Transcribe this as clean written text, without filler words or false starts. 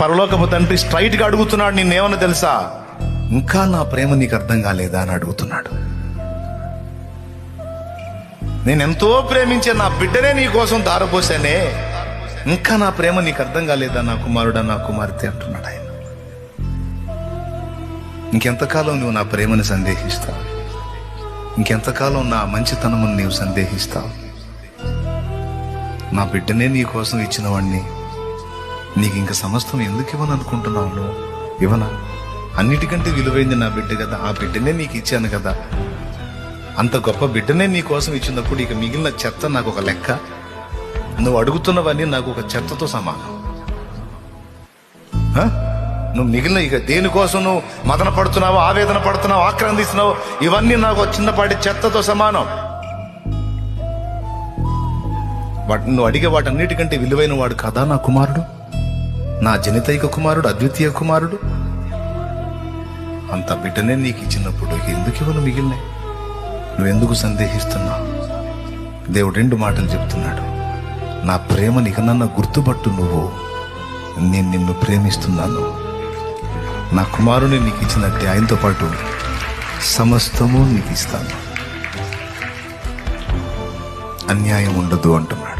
పరలోకపు తండ్రి స్ట్రైట్ గా అడుగుతున్నాడు, నిన్నేమన్నా తెలుసా? ఇంకా నా ప్రేమ నీకు అర్థం కాలేదా అని అడుగుతున్నాడు. నేనెంతో ప్రేమించే నా బిడ్డనే నీ కోసం దారపోసానే, ఇంకా నా ప్రేమ నీకు అర్థం కాలేదా నా కుమారుడా, నా కుమార్తె అంటున్నాడు ఆయన. ఇంకెంతకాలం నువ్వు నా ప్రేమని సందేహిస్తావు? ఇంకెంతకాలం నా మంచితనమును నీవు సందేహిస్తావు? నా బిడ్డనే నీ కోసం ఇచ్చిన వాడిని నీకు ఇంక సమస్తం ఎందుకు ఇవ్వను అనుకుంటున్నావు? నువ్వు ఇవ్వనా? అన్నిటికంటే విలువైంది నా బిడ్డ కదా, ఆ బిడ్డనే నీకు ఇచ్చాను కదా. అంత గొప్ప బిడ్డనే నీ కోసం ఇచ్చినప్పుడు ఇక మిగిలిన చెత్త నాకు ఒక లెక్క? నువ్వు అడుగుతున్నవన్నీ నాకు ఒక చెత్తతో సమానం. నువ్వు మిగిలిన ఇక దేనికోసం నువ్వు మదన పడుతున్నావు, ఆవేదన పడుతున్నావు, ఆక్రందిస్తున్నావు, ఇవన్నీ నాకు చిన్నపాటి చెత్తతో సమానం. నువ్వు అడిగే వాటన్నిటికంటే విలువైన వాడు కదా నా కుమారుడు, నా జనితైక కుమారుడు, అద్వితీయ కుమారుడు. అంత బిడ్డనే నీకు ఇచ్చినప్పుడు ఎందుకు ఇవ్వను మిగిలినాయి? నువ్వెందుకు సందేహిస్తున్నావు? దేవుడు 2 మాటలు చెప్తున్నాడు. నా ప్రేమ నీకు నన్ను గుర్తుపట్టు, నువ్వు నేను నిన్ను ప్రేమిస్తున్నాను. నా కుమారుని నీకు ఇచ్చినట్టే ఆయనతో పాటు సమస్తము నీకు ఇస్తాను, అన్యాయం ఉండదు అంటున్నాడు.